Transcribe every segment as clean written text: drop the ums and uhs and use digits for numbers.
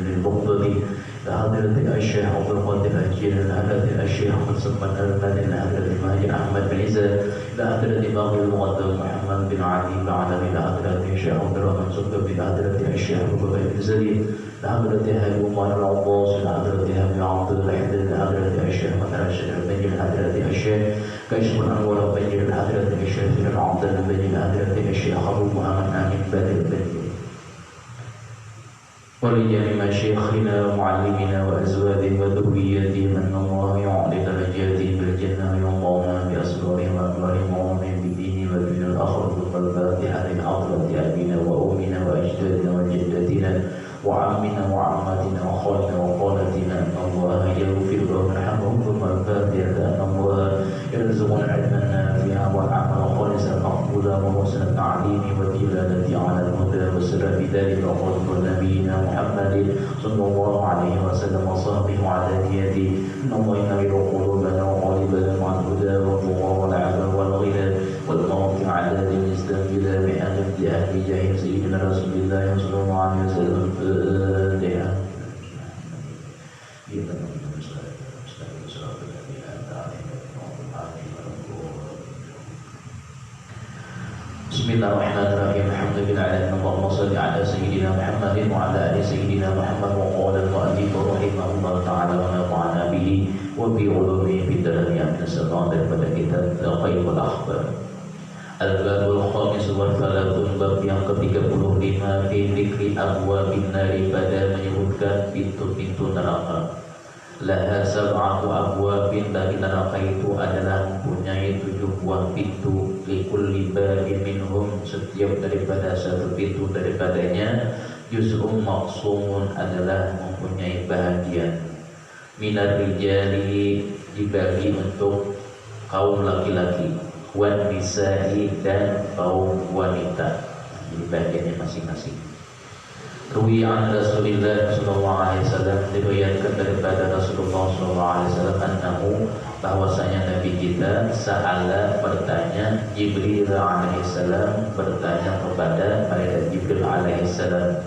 للبغضة لحضرة الشيخ عبد القادر الجيل لحضرة الشيخ مصطفى الألباني لحضرة مهاجر أحمد بن عيسى لحضرة باقي المقدم محمد بن علي العلوي لحضرة الشيخ عبد الرحمن صدقي لحضرة الشيخ أبو بكر بن زيد لحضرة أبي عمر العباس لحضرة أبي عبد الحميد لحضرة الشيخ مثلا الشيخ البني لحضرة الشيخ كشف الأنوار البني لحضرة الشيخ عبد البني لحضرة الشيخ أبو محمد أمين بدر البني ولجميع مشايخنا ومعلمنا وأزواجهم وذرياتهم أن الله يعلي درجاتهم بالجنة وينظرنا بأسرارهم وأكبرهم وأمرهم بالدين والدنيا الآخرة والفاتحة لحضرة أبينا وأمنا وأجدادنا وجداتنا وعمنا وعماتنا وخالنا وخالتنا أن الله يغفر لهم ويرحمهم ثم الفاتحة أن الله يرزقنا علما نافعا والعمل خالصا مقبولا وحسن التعليم والدلالة على الهدى والسر في ذلك وقول نبينا محمد صلى الله عليه وسلم وصحبه وعلى آله إن الله ينور قلوبنا وقالبنا مع الهدى والتقى والعفو والغنى والموت على دين الإسلام بلا محنة لأهل جاهل سيدنا رسول الله صلى الله عليه وسلم الفاتحة. Bismillahirrahmanirrahim. Alhamdulillahirabbil alamin. Allahumma shalli ala sayyidina Muhammadin wa ala ali sayyidina Muhammad wa qala al-mu'allif rahimahullah ta'ala wa nafa'ana bihi wa bi ulumihi fid darin amin. Daripada kitab Qayyimul Akhbar. Al-Babul Khamis wa Thalathun, bab yang ke-35 fi dzikri abwabin nari, pada menyebutkan pintu-pintu neraka. Laha sab'atu abwabin, bagi neraka itu adalah mempunyai 7 buah pintu. Likulli babin minhum, setiap daripada satu pintu daripadanya juz'um maqsumun, adalah mempunyai bahagian. Minar rijali, dibagi untuk kaum laki-laki, wan nisa'i, dan kaum wanita. Jadi bagiannya masing-masing. Ruwi an Rasulillah sallallahu alaihi wasallam, diriwayatkan daripada Rasulullah sallallahu alaihi wasallam annahu, bahwasanya Nabi kita sa'ala, bertanya, Jibril alaihi salam, bertanya kepada malaikat Jibril alaihi salam,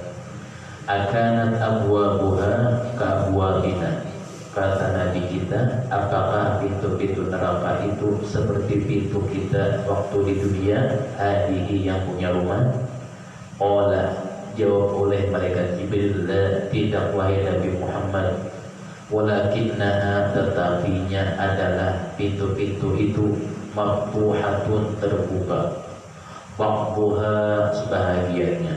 akanat abwabuha ka abwabina, kata Nabi kita, apakah pintu-pintu neraka itu seperti pintu kita waktu di dunia? Hadihi, yang punya rumah. Qala, jawab oleh malaikat Jibril, la, tidak wahai Nabi Muhammad, walakinnaha, tetapinya adalah pintu-pintu itu maftuhatun, terbuka, ba'duha, sebahagiannya,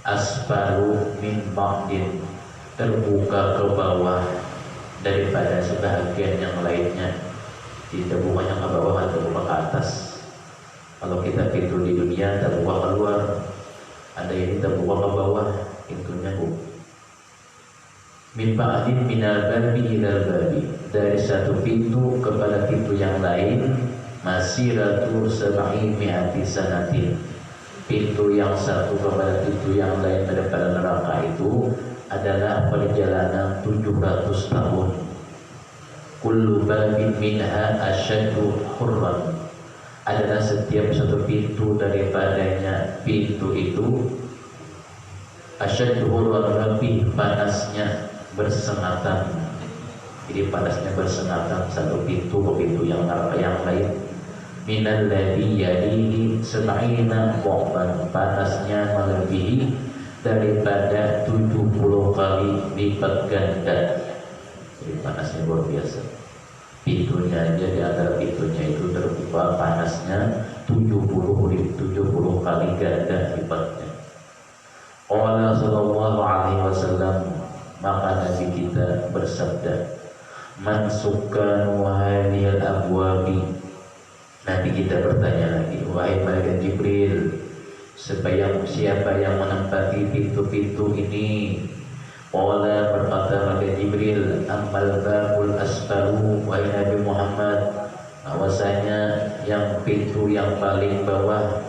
asfalu min ba'din, terbuka ke bawah daripada sebahagian yang lainnya. Tidak bukannya ke bawah, terbuka ke atas. Kalau kita pintu di dunia terbuka keluar, ada yang terbuka ke bawah, pintunya min ba'din minal babi ilal babi, dari satu pintu kepada pintu yang lain, masiratu sab'i mi'ati sanatin, pintu yang satu kepada pintu yang lain daripada neraka itu adalah perjalanan 700 tahun. Kullu babin minha asyaddu hurran, adalah setiap satu pintu daripadanya, pintu itu asyaddu hurran, lebih panasnya bersengatan. Jadi panasnya bersengatan satu pintu ke pintu yang lain. Minal ladzi yalihi sab'ina dha'ban, panasnya melebihi daripada 70 kali lipat ganda. Jadi panasnya luar biasa. Pintunya aja, di antara pintunya itu terbuka, panasnya 70 kali ganda lipatnya. Qala sallallahu alaihi wasallam, maka Nabi kita bersabda, man sukkanu hadhil abwabi, Nabi kita bertanya lagi, wahai malaikat Jibril, siapa yang menempati pintu-pintu ini? Qala, berkata malaikat Jibril, ammal babul asfalu, wahai Nabi Muhammad, bahwasanya yang pintu yang paling bawah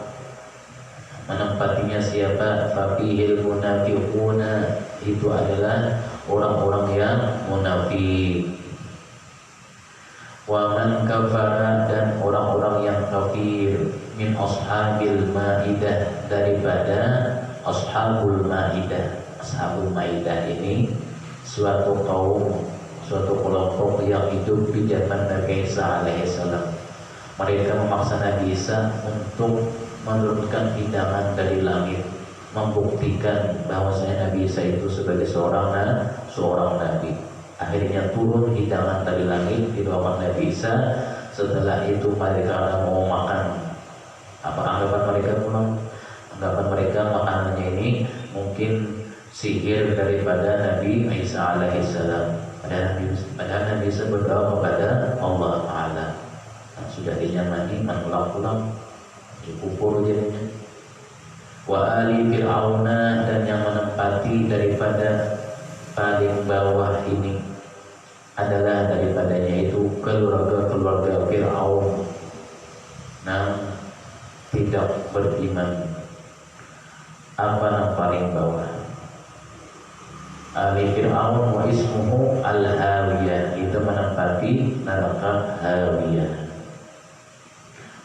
menempatinya siapa? Fabihil munafiquna, itu adalah orang-orang yang munafik. Wa man kafara, dan orang-orang yang kafir. Min ashabil maidah, daripada ashabul maidah. Ashabul Maidah ini suatu kaum, suatu kelompok yang hidup di zaman Nabi Isa alaihissalam. Mereka memaksa Nabi Isa untuk menurunkan hidangan dari langit, membuktikan bahwasanya Nabi Isa itu sebagai seorang nabi. Akhirnya turun hidangan dari langit di doakan Nabi Isa. Setelah itu mereka mau makan, anggapan mereka makanannya ini mungkin sihir daripada Nabi Isa alaihissalam. Padahal Nabi Isa berdoa kepada Allah Ta'ala. Sudah dinyamani, pulang dikubur jadinya. Wa ali fir'auna, dan yang menempati daripada paling bawah ini adalah daripadanya itu keluarga Fir'aun yang tidak beriman. Apa yang paling bawah? Ali Fir'aun wa ismuhu al-hawiyah, itu menempati neraka hawiyah.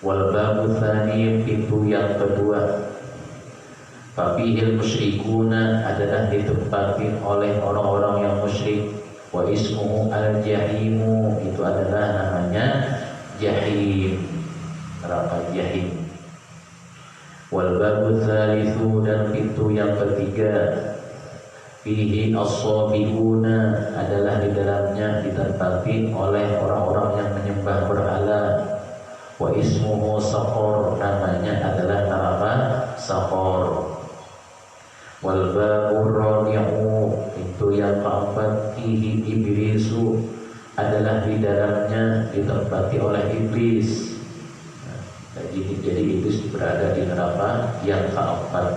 Wal babu tsani, pintu yang kedua, fafihil musyrikuna, adalah ditempati oleh orang-orang yang musyrik. Wa ismuhu al-jahimu, itu adalah namanya jahim, neraka jahim. Wal babu tsalitsu, dan pintu yang ketiga, fihi as-sabiuna, adalah di dalamnya ditempati oleh orang-orang yang menyembah berhala. Wa ismuhu saqar, namanya adalah neraka saqar. Wal babur rabi'u, itu yang keempat, fihi iblisu, adalah di dalamnya ditempati oleh iblis. Jadi iblis berada di neraka yang keempat.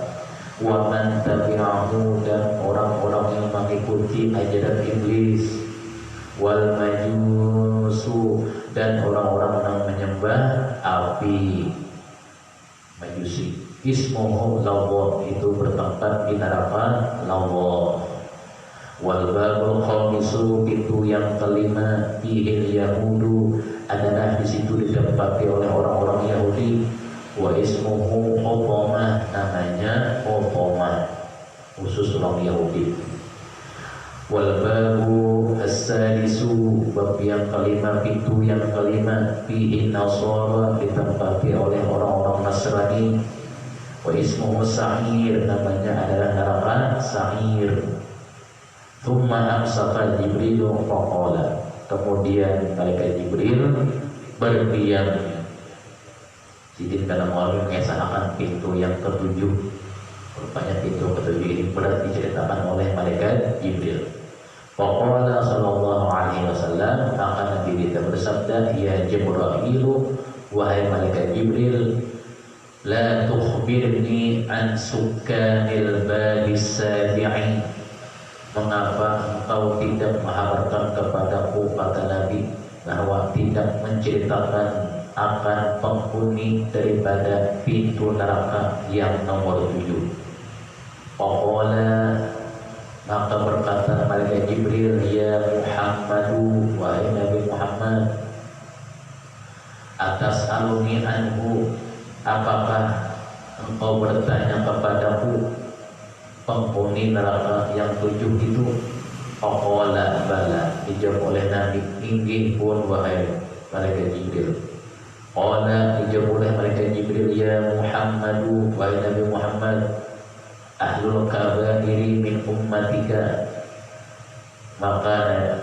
Wa man tabi'ahu, dan orang-orang yang mengikuti ajaran iblis. Wal majusu, dan orang-orang yang menyembah api, majusi. Ismuhu lawa, itu bertempat di neraka lawa. Wal babul khamisu, pintu yang kelima, fihil yahudu, adalah di situ ditempati oleh orang-orang Yahudi. Wa ismuhu Otomah, namanya Otomah, khusus orang Yahudi. Wal babu as-sadisu, bab yang kelima, pintu yang kelima, fihin nasara, ditempati oleh orang-orang Nasrani. Wa ismuhu sa'ir, namanya adalah neraka sa'ir. Thumma amsaka Jibril faqala, kemudian malaikat Jibril berdiam. Jadi dalam awal mengesahkan pintu yang ketujuh. Rupanya pintu ketujuh ini berat diceritakan oleh malaikat Jibril. Faqala sallallahu alaihi wasallam, akan Nabi kita bersabda, ya Jibril, wahai malaikat Jibril, la tukhbirni an sukkanil babis sabi'i, mengapa engkau tidak mengabarkan kepadaku, kata Nabi, bahwa tidak menceritakan akan penghuni daripada pintu neraka yang nomor 7. Faqala, maka berkata malaikat Jibril, ya Muhammadu, wahai Nabi Muhammad, atas aluni anhu, apakah engkau bertanya kepadaku penghuni neraka yang 7 itu? Faqala bala, dijawab oleh Nabi, inggih pun wahai malaikat Jibril. Qala, dijawab oleh malaikat Jibril, ya Muhammadu, wahai Nabi Muhammad, ahlul kabairi min ummatika. Maka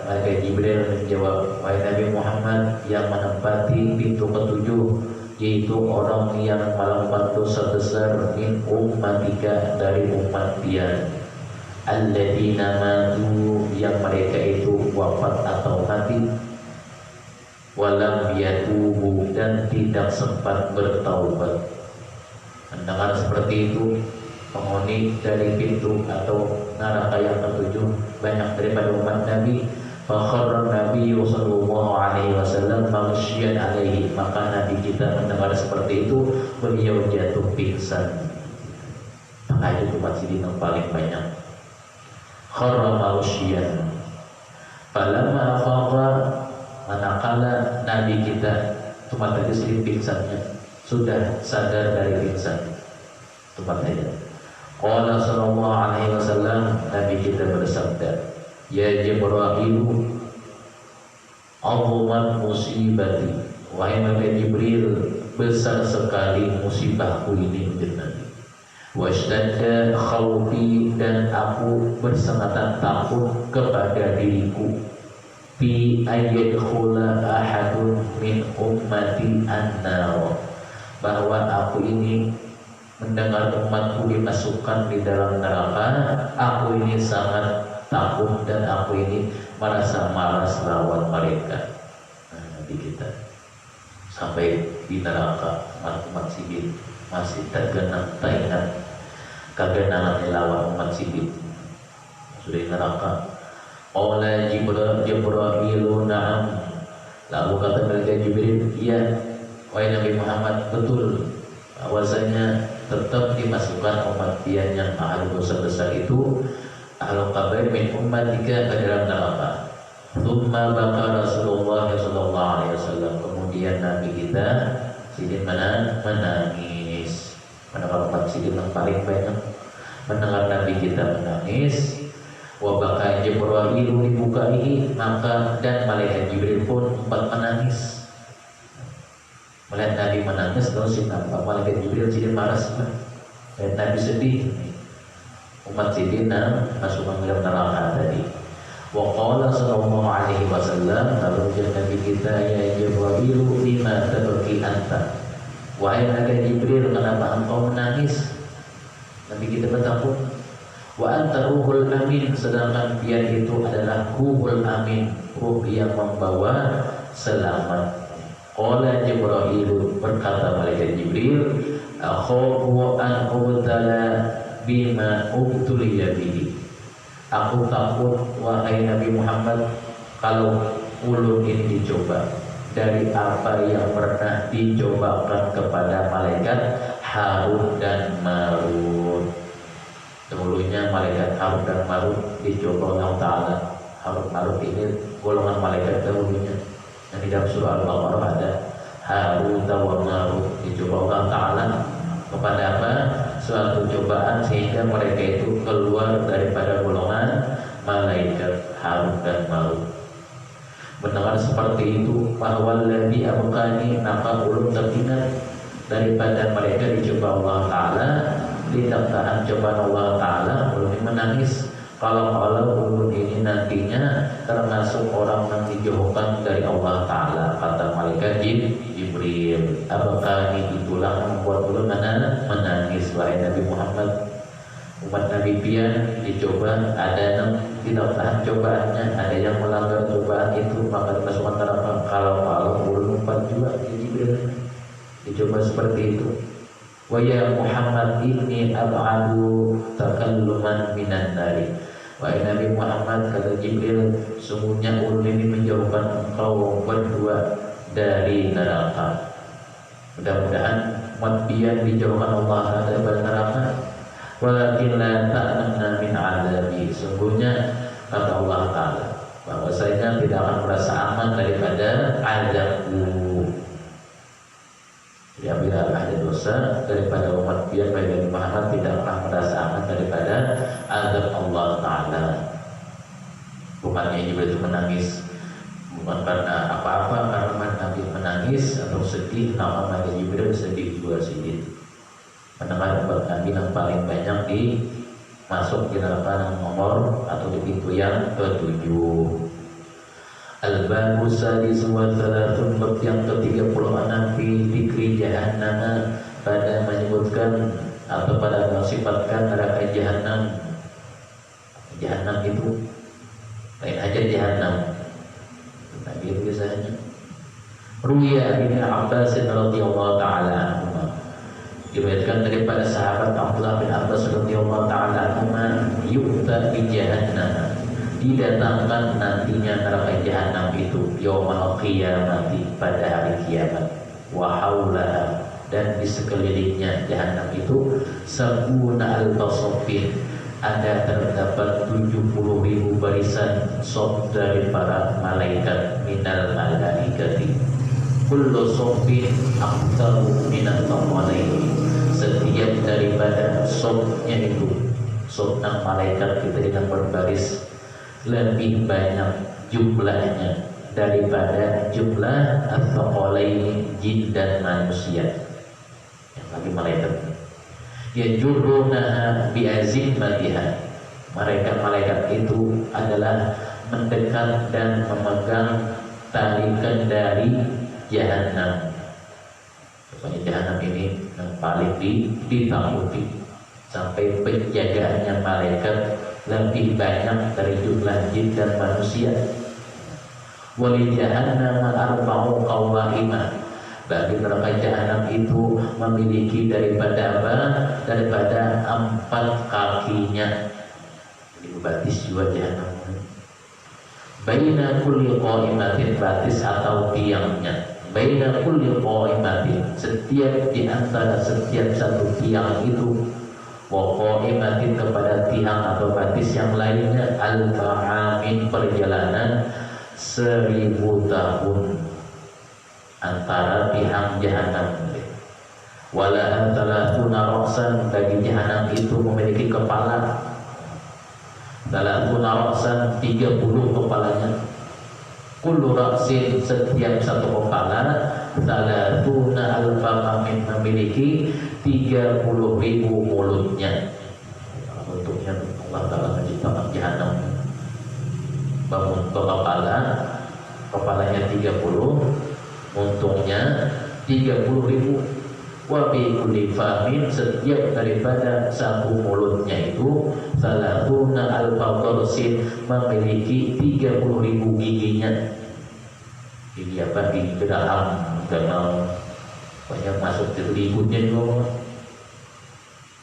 malaikat Jibril menjawab, wahai Nabi Muhammad, yang menempati pintu ketujuh, yaitu orang yang melakukan dosa besar, min ummatika, dari umat dia, alladzina matu, yang mereka itu wafat atau mati, walam yatubu, dan tidak sempat bertaubat. Mendengar seperti itu, penghuni dari pintu atau neraka yang ketujuh banyak daripada umat Nabi. Fakharra Nabi sallallahu alaihi wasallam maghsyian alaihi, maka Nabi kita mendengar seperti itu, beliau jatuh pingsan. Maka itu masjid yang paling banyak. Kharra maghsyian. Falamma afaqa, manakala Nabi kita cuma tadi sedikit pingsannya, sudah sadar dari pingsan, tempat saja. Qala sallallahu alaihi wasallam, Nabi kita bersabda, ya Jibril, azumat musibati, wahai malaikat Jibril, besar sekali musibahku ini menjadi Nabi. Washtadda khawfi, dan aku bersangatan takut kepada diriku, bi ayyadkhula ahadun min ummati an-nar, bahwa aku ini mendengar umatku dimasukkan di dalam neraka. Aku ini sangat takut dan aku ini merasa malas lawan mereka. Nabi kita sampai di neraka, umat sibit masih tergenang, ingat kegenangan lawan umat sibit sudah di neraka. Qala Jibril, na'am. Lalu kata malaikat Jibril, iya wahai Nabi Muhammad, betul bahwasanya tetap dimasukkan umat dia yang ahli dosa besar itu, ahlu kabair min ummatika, ke dalam neraka. Tsumma baka Rasulullah sallallahu alaihi wasallam, kemudian Nabi kita sidin menangis. Mendengar umat sidin yang paling banyak mendengar Nabi kita menangis. Wa baka Jibril dibukaihi, maka dan malaikat Jibril pun sempat menangis. Melihat Nabi menangis, terus si nampak malaikat Jibril jadi marah semua. Dan Nabi sedih, umat sidina masuk ke dalam neraka tadi. Wa qala sallallahu alaihi wasallam, lalu Nabi kita, ya Jibril, lima tabki anta, wahai malaikat Jibril, kenapa engkau menangis? Nabi kita bertakut, wa anta ruhul amin, sedangkan dia itu adalah ruhul amin, ruh yang membawa selamat. Qala Jibril, berkata malaikat Jibril, akhafu an ubtala bima ubtuliya bihi, aku takut wahai Nabi Muhammad kalau ulun ini dicoba dari apa yang pernah dicobakan kepada malaikat Harut dan Marut. Dulunya malaikat Harut dan Marut dicoba Allah Ta'ala. Harut Marut ini golongan malaikat dahulunya yang di dalam surah Al-Baqarah ada. Harut wa Marut dicoba Allah Ta'ala kepada apa? Suatu cobaan sehingga mereka itu keluar daripada golongan malaikat Harut dan Marut. Mendengar seperti itu, bahwa alladzi abqani, maka ulun teringat daripada mereka dicoba Allah Ta'ala, tidak tahan cobaan Allah Ta'ala, ulun menangis. Kalau ulun ini nantinya termasuk orang yang dijauhkan dari Allah Ta'ala, kata malaikat Jibril. Abqani, itulah membuat ulun menangis. Wahai Nabi Muhammad, umat Nabi pian dicoba, ada yang tidak tahan cobaannya, ada yang melanggar cobaan itu, maka dimasukkan neraka. Kalau ulun umpat juga Jibril dicoba seperti itu. Wa ya Muhammad inni ab'adu takalluman minan nari, wahai Nabi Muhammad, kata Jibril, sungguhnya ulun ini menjauhkan engkau berdua dari neraka. Mudah-mudahan umat pian dijauhkan Allah dari neraka. Walakin la ta'lamna min 'adzabi, sungguhnya kata Allah Ta'ala bahwasanya tidak akan merasa aman daripada azabku. Ya, bila ada dosa daripada umat pian baik Nabi Muhammad tidak akan merasa aman daripada azab Allah Ta'ala. Bukannya Jibril itu menangis bukan karena apa-apa, karena Nabi menangis atau sedih, nama Nabi Jibril sedih juga sedih. Mendengar umat Nabi yang paling banyak masuk di neraka nomor atau di pintu yang ke-7. Al-Babu Sadis wa Salatun, bab yang ke-36 fi dzikri jahannam, pada menyebutkan atau pada mensifatkan neraka jahanam. Jahanam itu lain aja jahanam. Nabi itu biasanya. Ruya bin Abbas radhiyallahu ta'ala anhu, diriwayatkan daripada sahabat Abdullah bin Abbas radhiyallahu ta'ala anhu, yu'ta bi jahannam, didatangkan nantinya neraka jahanam itu yaumul qiyamati, pada hari kiamat, wa haulaha, dan di sekelilingnya jahanam itu sabuna al-basofin, ada terdapat 70.000 barisan sof dari para malaikat, minal malaikati kullu sofin aktaru minat tawalaihi, setiap daripada sopnya itu, sopna malaikat kita yang berbaris lebih banyak jumlahnya daripada jumlah ats-tsaqalaini jin dan manusia. Yang lagi malaikat yajurrunaha bi'azimmatiha, mereka malaikat itu adalah mendekat dan memegang tali kendali jahanam. Pokoknya jahanam ini yang paling ditakuti, sampai penjagaannya malaikat lebih banyak dari jumlah jin dan manusia. Wali jahannam arba'u qawa'imah, bagi neraka jahanam itu memiliki daripada apa? Daripada 4 kakinya. Ini batis juga jahanam. Baina kulli qa'imatin, batis atau tiangnya. Baina kulli qa'imatin, setiap di antara setiap satu tiang itu, wa qa'imatin kepada tiang atau batis yang lainnya, al-fa'amin perjalanan 1000 tahun antara tiang jahanam. Wala thalathuna ra'san, bagi jahanam itu memiliki kepala. Thalathuna ra'san 30 kepalanya. Kullu ra'sin, setiap satu kepala, thalathuna alfa famin, memiliki 30.000 mulutnya. Bentuknya Allah Ta'ala menciptakan jahanam berbentuk kepalanya 30, untungnya 30.000. Wa bi kulli famin, setiap daripada satu mulutnya itu, salatuna alfa darsin, memiliki 30.000 giginya. Gigi apa? Gigi geraham, karena banyak masuk ke ributnya juga.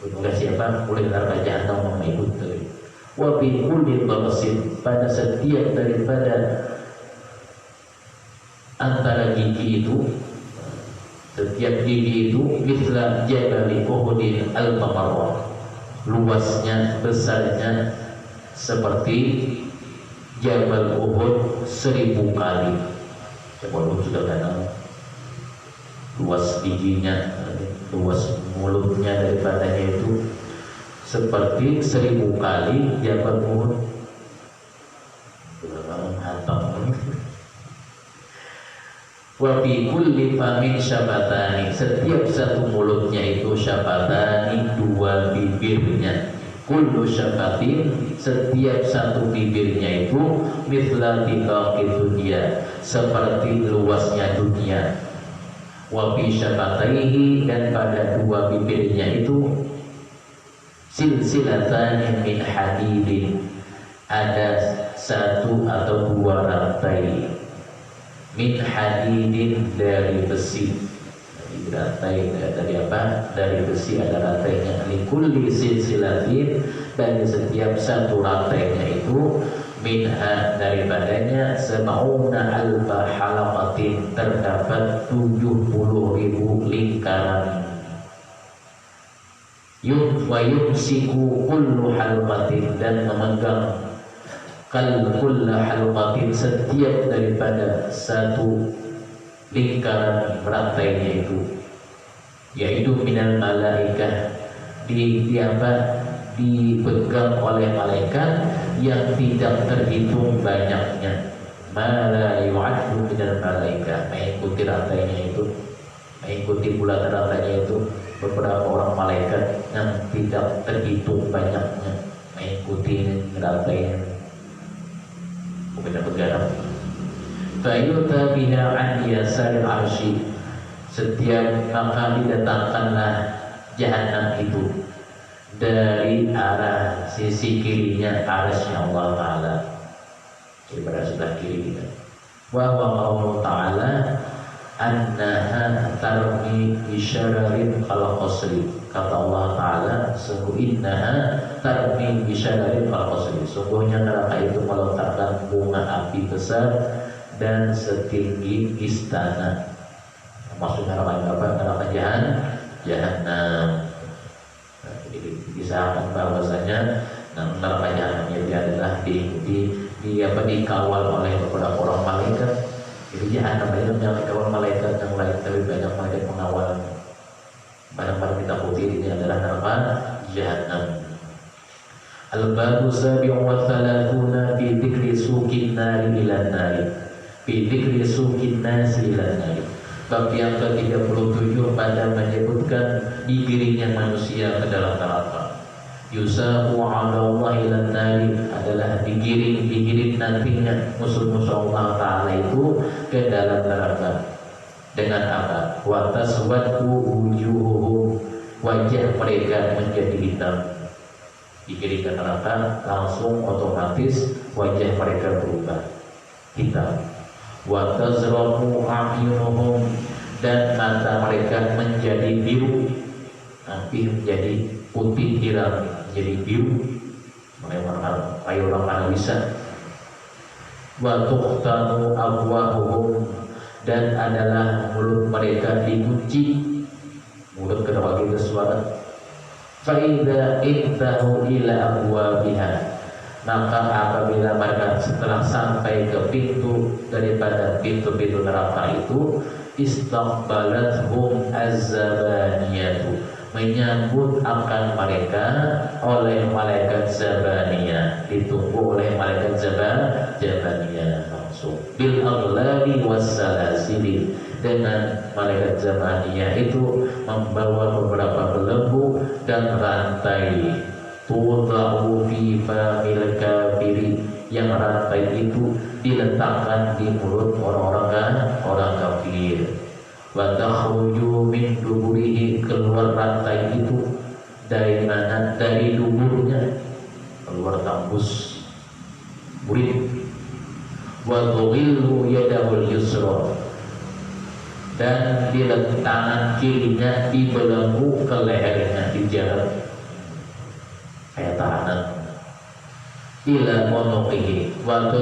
Udah siapa? Boleh neraka jahanam mengikut dari. Wa bi kulli darsin, pada setiap daripada antara gigi itu, setiap gigi itu misla jabali Uhudin al-Bamarwah, luasnya, besarnya seperti Jabal Uhud 1000 kali. Jabal Uhud sudah kenal luas giginya, luas mulutnya daripadanya itu seperti 1000 kali Jabal Uhud. Sudah menghantam. Wa fi kulli famin syabatani, setiap satu mulutnya itu syabatani, 2 bibirnya. Kullu syabatin, setiap satu bibirnya itu mithla tiqaqi dunya, seperti luasnya dunia. Wa fi syabataihi, dan pada 2 bibirnya itu silsilatan min hadidin, ada 1 atau 2 rantai. Min hadidin, dari besi. Dari rantai, dari apa? Dari besi ada rantainya. Likulli silsilatin, dari setiap satu rantainya itu, minha, daripadanya, sab'una alfa halaqatin, terdapat 70.000 lingkaran. Wa yumsiku kullu halqatin, dan memegang kulla halqatin, setiap daripada satu lingkaran rantainya itu, yaitu minal malaikah, dipegang oleh malaikat yang tidak terhitung banyaknya. Mala yu'addu minal malaikah, mengikuti rantainya itu, mengikuti bulan rantainya itu beberapa orang malaikat yang tidak terhitung banyaknya, mengikuti rantainya. Benar-benar fayuta biha an yasaril arsy, setiap maka didatangkanlah jahanam itu dari arah sisi kirinya arsy Allah Ta'ala, daripada sebelah kiri kita. Wa qawlu ta'ala annaha tarmi bisyararin qalqasri, kata Allah Ta'ala, sungguh innaha tarmi bisyararin qalqasri, sungguhnya neraka itu meletakkan bunga api besar dan setinggi istana. Maksudnya neraka apa? Neraka jahanam. Jadi disahkan bahwasanya neraka jahanam itu adalah dikawal oleh beberapa orang malaikat. Jadi jahanam itu yang dikawal malaikat yang lain, tapi banyak malaikat pengawalnya. Barang-barang ditakuti ini adalah neraka Jahannam. Al-babu sabi'u wa thalathuna fi dzikri suqin nari ilan nari. Fi dzikri suqin nasi ilan nari. Bab yang ke-37 pada menyebutkan digiringnya manusia ke dalam neraka. Yusafu 'ala Allah ilan nari adalah digiring nantinya musuh-musuh Allah Ta'ala itu ke dalam neraka. Dengan apa? Wa taswaddu wujuhuhum, wajah mereka menjadi hitam. Digiring ke neraka, langsung otomatis wajah mereka berubah hitam. Wa tazramu a'yunuhum, dan mata mereka menjadi biru, nanti menjadi putih hiram, menjadi biru, kayak orang bisa. Wa tuqtamu abwahuhum, dan adalah mulut mereka dikunci, mulut kedua kita suara. Fa'idha intahu ila abwabiha, maka apabila mereka setelah sampai ke pintu daripada pintu-pintu neraka itu, istaqbalathum az-zabaniyatu, menyambut akan mereka oleh malaikat zabaniyah, ditunggu oleh malaikat zabaniyah langsung. Bil aghlali wassalasili, dengan malaikat zabaniyah itu membawa beberapa belenggu dan rantai. Tudha'u fi famil kafiri, yang rantai itu diletakkan di mulut orang kafir. Wa takhruju min duburihi, keluar rantai itu dari mana? Dari duburnya, keluar tembus burit. Wa dhughilhu yadahul yusra, dan di tangan kirinya dibelenggu ke lehernya, dijarak kayak tahanan. Ila monoqihi wa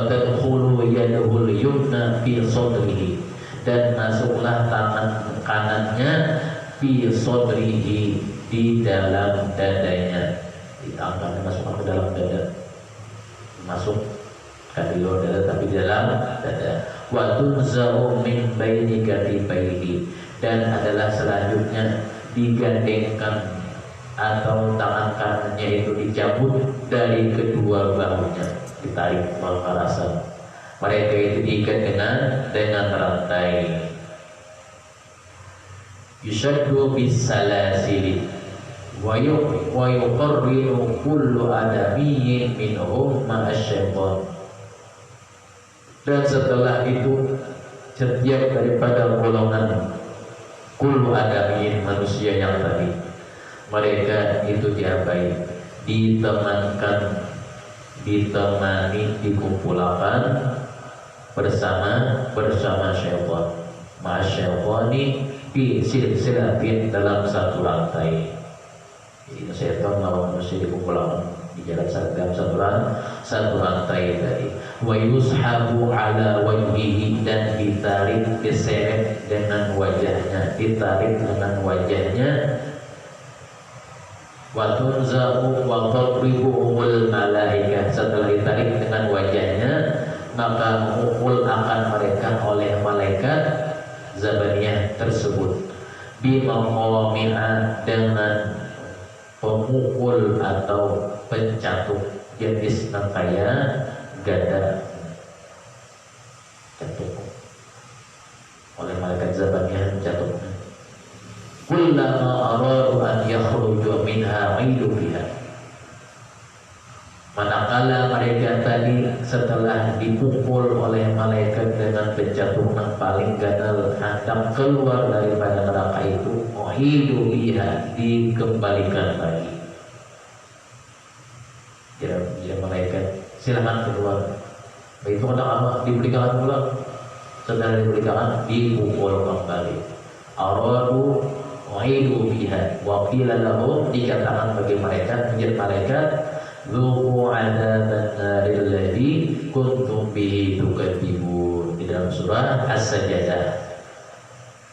tadkhulu yadahul yumna fi sadrihi, dan masuklah tangan kanannya fi sadrihi, di dalam dadanya. Tangannya masukkan ke dalam dada, masuk kan di luar dada tapi di dalam dada. Wa tunza'u min baini katifaihi, dan adalah selanjutnya digandengkan atau tangan kanannya itu dicabut dari kedua bahunya, ditarik malkarasan. Mereka itu diikat dengan rantai. Yushaddu bisalasili wa yuqarrinu kullu adamiyyin minhum ma'asyaitan. Dan setelah itu setiap daripada golongan kullu adamiyyin, manusia yang tadi, mereka itu diapai, ditemani, dikumpulkan bersama syaitan. Ma'asyaitani fi silsilatin, dalam satu rantai. Jadi syaitan lawan manusia dikumpulkan di jalan dalam satu rantai tadi. Wa yushabu ala wajhihi, dan ditarik, diseret dengan wajahnya, ditarik dengan wajahnya. Wa tunzamu wa tadribuhumul malaikah, setelah ditarik dengan wajahnya, maka memukul akan mereka oleh malaikat zabaniyah tersebut. Bimaqami'a, dengan pemukul atau pencatup, jenis kaya gada, catup oleh malaikat zabaniyah, catup. Kullama aradu an yakhruju minha aidu biha, manakala mereka tadi setelah dipukul oleh malaikat dengan pencatupan paling ganal, hendak keluar daripada neraka itu, aidu biha, dikembalikan lagi. Ya malaikat, silakan keluar. Itu anak diberikan pulang, setelah diberikan dipukul kembali. Aradu aidu biha wa qila lahum, dikatakan bagi mereka, menjadi malaikat, dzuqu 'adzaban naril ladzi kuntum bihi tukadzibun. Di dalam surah As-Sajdah,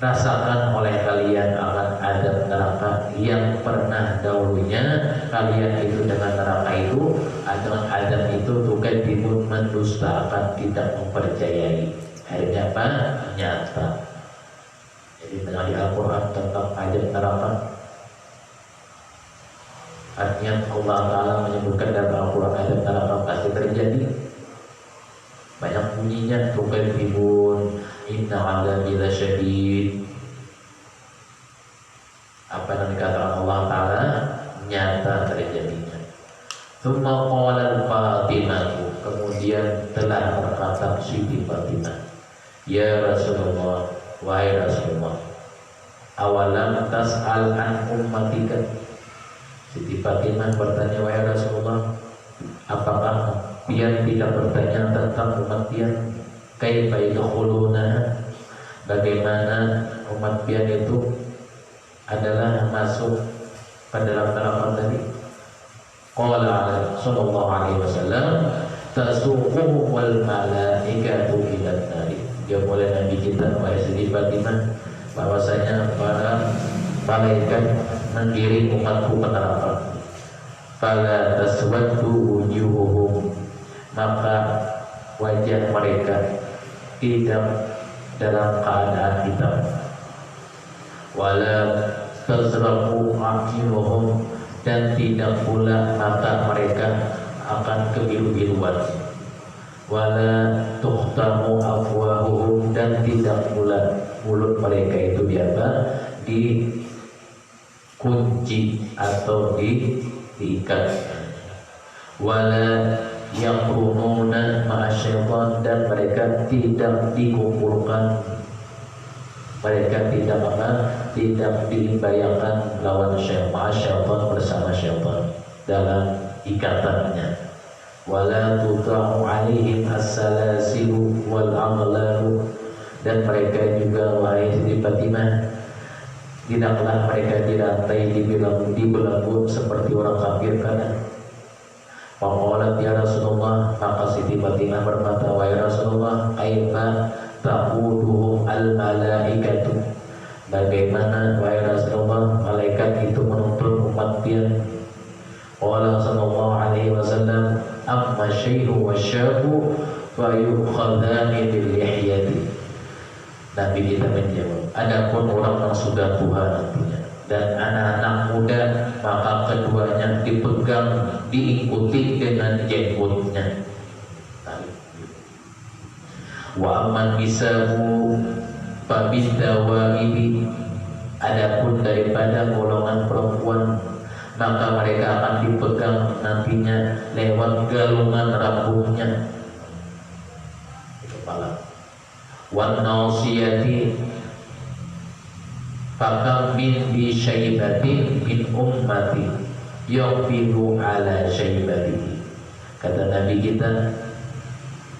rasakan oleh kalian akan azab neraka yang pernah dahulunya kalian itu dengan neraka itu, dengan azab itu tukadzibun, mendustakan, tidak mempercayai. Akhirnya apa? Nyata. Jadi dengan di Al-Quran tentang azab neraka. Artinya Allah Ta'ala menyebutkan dalam Al-Quran azab neraka pasti terjadi. Banyak bunyinya, tukadzibun, inna azabi lasyadid. Apa yang dikatakan Allah Ta'ala nyata terjadinya. Tsumma qala Fatimah, kemudian telah berkata Siti Fatimah, ya Rasulullah, wahai Rasulullah, awalam tas'al an ummatika. Siti Fatimah bertanya, wahai Rasulullah, apakah pian tidak bertanya tentang umat pian? Kaifa yadkhuluna, bagaimana umat pian itu adalah masuk ke dalam neraka tadi? Qala sallallahu alaihi wasallam, tasuquhu wal malaikatu ila nari. Dia mulai Nabi kita wahai Siti Fatimah bahwasanya para malaikat mengiring umatku ke neraka. Fala taswaddu wujuhuhum, maka wajah mereka tidak dalam keadaan hitam. Wala tazraqu a'yunuhum, dan tidak pula mata mereka akan kebiru-biruan. Wala tuhtamu afwahuhum, dan tidak pula mulut mereka itu dikunci atau diikat. Wala yaqrununa ma'asyaitan, dan mereka tidak dikumpulkan, mereka tidak dibayangkan lawan syaitan bersama syaitan dalam ikatannya. Wala tuta'u alaihim as-salasilu wal aghlalu, dan mereka juga wahai Siti Fatimah tidaklah mereka dirantai dibelenggu seperti orang kafir kana. Faqalat ya Rasulullah, maka Siti Fatimah berkata, wahai Rasulullah, kaifa taquduhum al-malaikatu, bagaimana wahai Rasulullah malaikat itu menuntun umat pian? Qala sallallahu alaihi wasallam, amma syaihu wasyabu fa yukhadhani bil lihyati. Nabi kita menjawab, adapun orang yang sudah tua nantinya dan anak-anak muda, maka keduanya dipegang, diikuti dengan jenggotnya. Wa amman bisahu fabidawaibi, adapun daripada golongan perempuan, maka mereka akan dipegang nantinya lewat galungan rambutnya di kepala. Wan nausiyati fakam min bi syaibatin min ummati yafidu ala syaibatihi. Kata Nabi kita,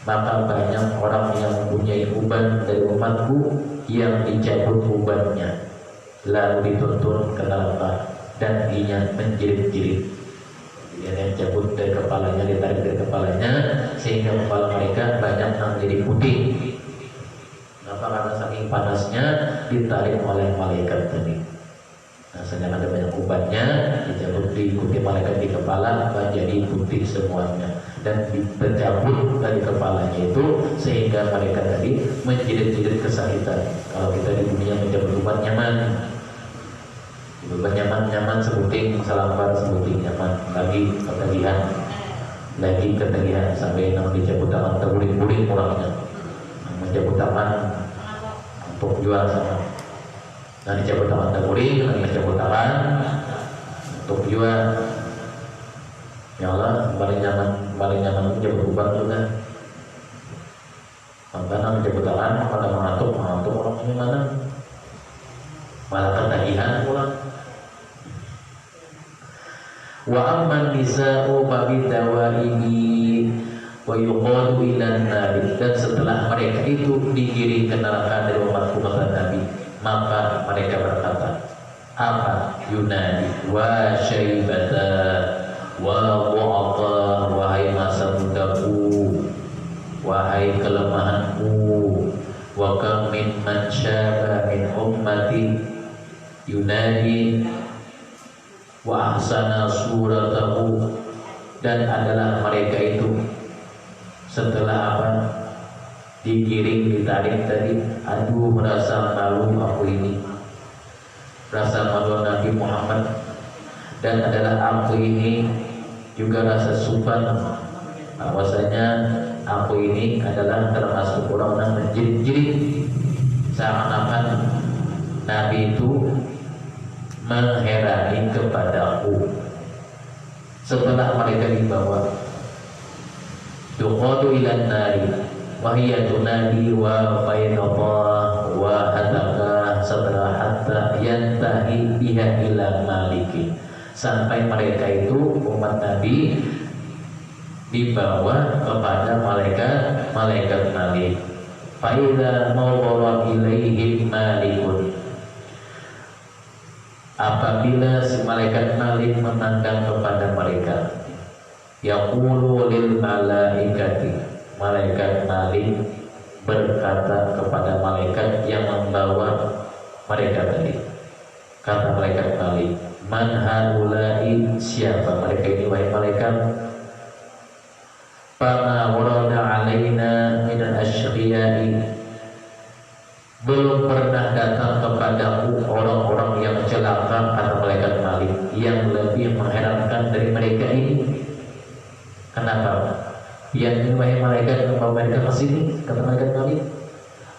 maka banyak orang yang mempunyai uban dari umatku yang dicabut ubannya lalu dituntun ke neraka dan dia menjerit-jerit. Dia yang cabut dari kepalanya, ditarik dari kepalanya sehingga kepala mereka banyak yang jadi putih. Kenapa? Karena saking panasnya ditarik oleh malaikat tadi. Nah, sedang ada banyak ubannya dicabut, diikuti malaikat di kepala menjadi putih semuanya dan dicabut dari kepalanya itu sehingga mereka tadi menjerit-jerit kesakitan. Kalau kita di dunia mencabut uban nyaman, nyaman sebuting selambar, sebuting nyaman, lagi ketagihan sampai yang dicabut tangan terbuling-buling orangnya, mencabut tangan untuk jual sama, nah dicabut tangan terbuling, lagi mencabut tangan untuk jual. Ya Allah, paling nyaman mencabut uban juga. Karena mencabut tangan pada mengantuk orang ini mana? Malah ketagihan pulang. Wa amman nisa'u babidawaihi wa yuqadu ilan nabi, dan setelah mereka itu digiring ke neraka dari umatku kata Nabi, maka mereka berkata, apa? Yunadi wa syaibata wa wa'ata, wahai masa mudaku, wahai kelemahanku, wa kam min man syaba min ummati yunadi wa ahsana suratahu, dan adalah mereka itu setelah apa? Digiring, ditarik tadi, aduh merasa malu aku ini, rasa malu Nabi Muhammad, dan adalah aku ini juga rasa supan bahwasanya aku ini adalah termasuk orang-orang menjerit-jerit seakan-akan Nabi itu mengherani kepadaku. Setelah mereka dibawa, yuqadu ilan nari wa hiya tunadi wa bainallah wa hataka setelah hatta yantahi biha ila maliki, sampai mereka itu umat Nabi dibawa kepada malaikat Malik. Fa idza nawara ilaihim malikun, apabila si malaikat Malik memandang kepada mereka, yaqulu lil malaikati, malaikat Malik berkata kepada malaikat yang membawa mereka tadi. Kata malaikat Malik, man haulai, siapa mereka ini wahai malaikat? Fama warada alaina minal asyqiyai, belum pernah datang kepadaku orang-orang yang celaka, kata malaikat Malik, yang lebih mengherankan dari mereka ini. Kenapa? Yang ini wahai malaikat membawa mereka ke sini, kata malaikat Malik,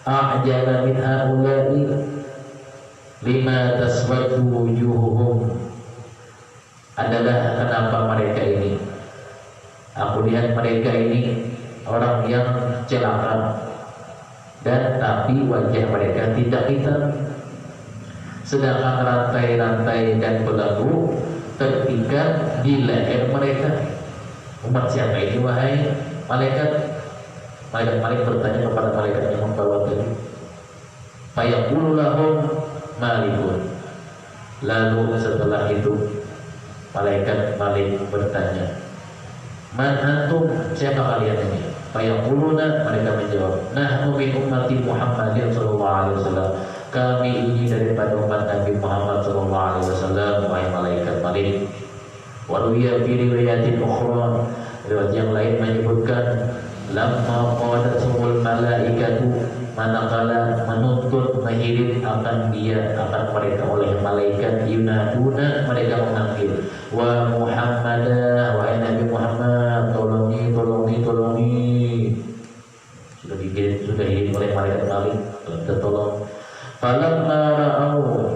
a'jala min haula'i lima taswaddu wujuhuhum, adalah kenapa mereka ini, aku lihat mereka ini orang yang celaka, dan tapi wajah mereka tidak hitam, sedangkan rantai-rantai dan belenggu tertinggal di leher mereka. Umat siapa ini wahai malaikat? Malaikat Malik bertanya kepada malaikat yang membawa tadi. Fayaqulu lahum malikun, lalu setelah itu malaikat Malik bertanya, man antum, siapa kalian ini? Fayaquluna, mereka menjawab, nahnu min ummati Muhammadin sallallahu alaihi wasallam, kami ini daripada umat Nabi Muhammad sallallahu alaihi wasallam, wahai malaikat Malik. Waruya fi riwayatin ukhra, riwayat yang lain menyebutkan, lamma qadatumul malaikatu, manakala menuntut mengirim akan mereka oleh malaikat, yunaduna, mereka memanggil, wa Muhammadah, wahai Nabi Muhammad, tolongi. Sudah dikirim oleh malaikat Malik, tolong. Falamma ra'au,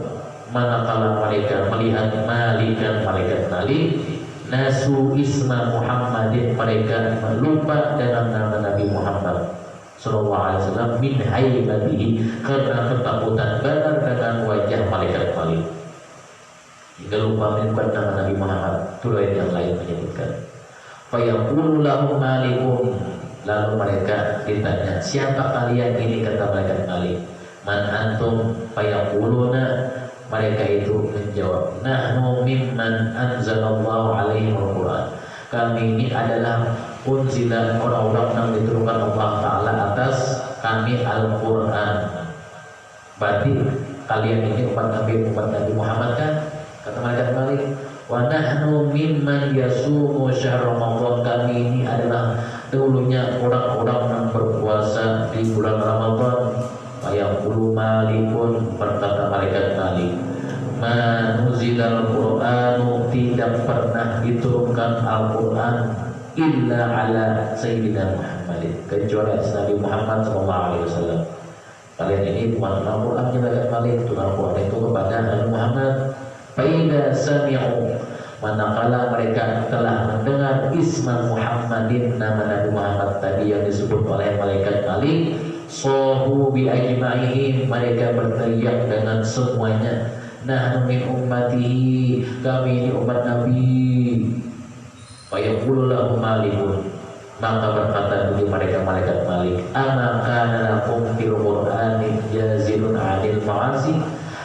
manakala mereka melihat malaikat Malik, nasu isma Muhammadin, mereka lupa dengan nama Nabi Muhammad sallallahu alaihi wasallam, min haibatihi, karena ketakutan benar dengan wajah malaikat Malik, hingga lupa menyebut nama Nabi Muhammad. Turut yang lain menyebutkan, fayaqulu lahum malikun, lalu mereka ditanya, siapa kalian ini? Kata malaikat Malik, man antum? Fayaquluna, mereka itu menjawab, nahnu mimman anzalallahu alaihi al-Quran, kami ini adalah unzila, orang-orang yang diturunkan Allah Ta'ala atas kami Al-Quran. Berarti kalian ini umat Nabi Muhammad kan? Kata malaikat Malik, wa nahnu mimman yasumu syahr Ramadan, kami ini adalah dulunya orang-orang yang berpuasa di bulan Ramadan. Fayaqulu Malikun, berkata malaikat Malik, ma nuzilal Qur'anu, tidak pernah diturunkan Al-Quran illa ala Sayyidina Muhammadin, kecuali atas Nabi Muhammad SAW. Kalian ini bukan Al-Quran, malaikat Malik, itu Al-Quran itu kepada Nabi Muhammad. Faida sami'u, manakala mereka telah mendengar isma Muhammadin, nama Nabi Muhammad tadi yang disebut oleh malaikat Malik, sohu bi ajma'ihim, mereka berteriak dengan semuanya, nahnu min ummatihi, kami ini umat Nabi. Fayaqulu lahum malikun, maka berkata bagi mereka malaikat Malik, ama kana lakum fil Qur'ani jazilun 'anil ma'asi,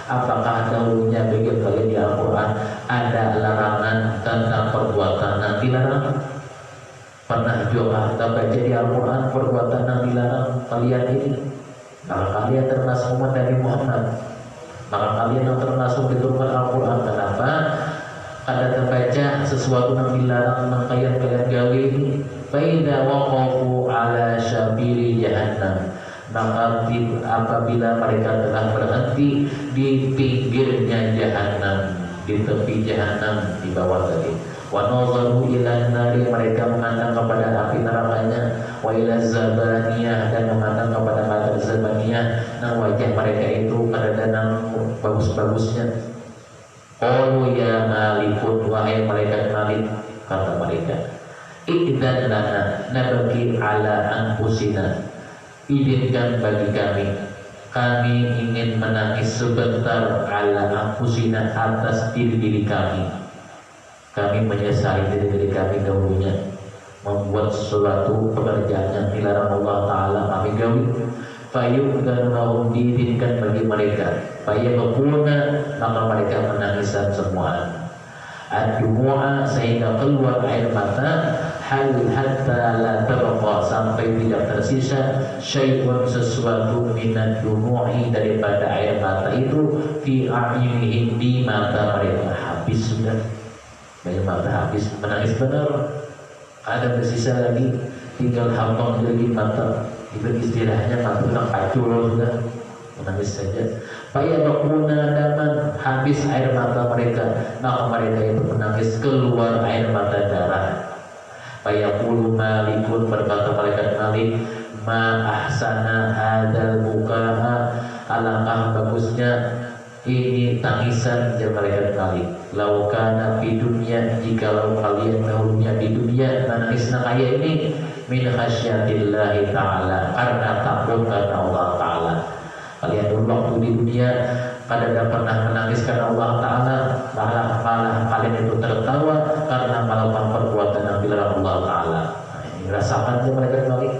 apakah dahulunya bagi kalian di Al-Quran ada larangan tentang perbuatan yang dilarang? Pernah juga kita baca di Al-Quran perbuatan yang dilarang kalian ini? Maka kalian termasuk umat Nabi Muhammad, maka kalian yang termasuk diturunkan Al-Quran. Kenapa? Ada terbaca sesuatu yang dilarang yang kalian gali ini. Faida waqafu ala syabiri jahannam, Maka apabila mereka telah berhenti di pinggirnya jahanam, di tepi jahanam di bawah tadi, wa nazaru ila nari, mereka memandang kepada api nerakanya, wa ila zabaniyah, dan memandang kepada mata zabaniyah, dan wajah mereka itu pada danang bagus-bagusnya. Qalu ya malikun, wahai malaikat Malik, kata mereka, idzan lana nabki ala anfusina, izinkan bagi kami ingin menangis sebentar ala anfusina, atas diri kami. Kami menyesali diri kami dahulunya membuat sesuatu pekerjaan yang dilarang Allah Ta'ala kami gawi. Fayu'dan lahum, diizinkan bagi mereka, fayabquna, maka mereka menangiskan semua. Ad-dumu'a, sehingga keluar air mata, hal hatta la tabqa, sampai tidak tersisa syai'un, sesuatu minad dumu'i, daripada air mata itu, fi a'yunihim, di mata mereka. Habis sudah, air mata habis, menangis benar, ada bersisa lagi, tinggal hampang dari mata. Itu istilahnya mata sudah pacul, sudah menangis saja. Fayabquna daman, habis air mata mereka, maka mereka itu menangis, keluar air mata darah. Fayaqulu malikun, berkata malaikat Malik, ma ahsana hadzal bukaa, alangkah bagusnya ini tangisan ya malaikat Malik. Lau kana fi dunya, jikalau kalian dahulunya di dunia menangisna kaya ini, min khasyatillahi ta'ala, karena takut karena Allah Ta'ala. Kalian dulu waktu di dunia kadang pernah menangis karena Allah Ta'ala, malah kalian itu tertawa karena melakukan perbuatan yang dilarang Allah Ta'ala. Nah, ini rasakan aja malaikat Malik,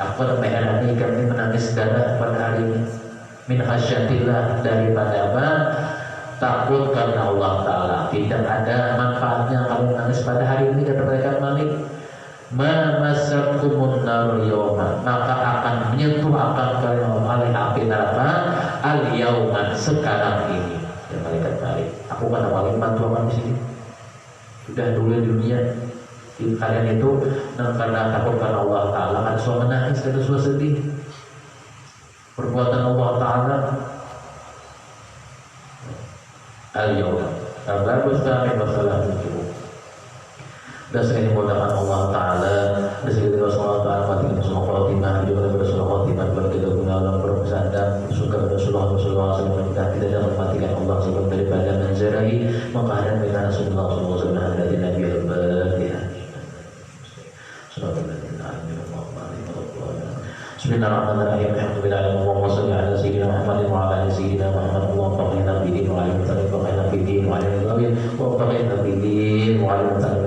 apa namanya kami menangis darah pada hari ini, min khasyatillah, daripada apa? Takut karena Allah Ta'ala. Tidak ada manfaatnya kamu menangis pada hari ini, kata malaikat Malik. Ma masakumun naru yawma, maka akan menyentuh akan kalian oleh api neraka al yawma, sekarang ini. Ya malaikat Malik, aku kan paling bantu kamu di sini. Sudah dulu di dunia kalian itu karena takut karena Allah Ta'ala, kan suka menangis, kan suka sedih. Perbuatan Allah Ta'ala al-yawma bagus kami masalah itu. Dan sekali mudahan Allah Ta'ala, dan sekali Rasulullah Ta'ala matikan Rasulullah Khotimah, juga kepada Rasulullah Khotimah, kepada kita guna dalam perpisahan, dan suka kepada Rasulullah sebelum kita tidak dapat matikan Allah sebelum daripada menziarahi menghadap dengan Rasulullah sebelum hadati Nabi al-Fatihah. Bismillahirrahmanirrahim. Alhamdulillah, Allahumma shalli ala sayyidina Muhammad wa ala ali sayyidina Muhammad. Allahumma faqihna fid din wa 'allimna fid din wa 'allimna fid din wa 'allimna fid din wa 'allimna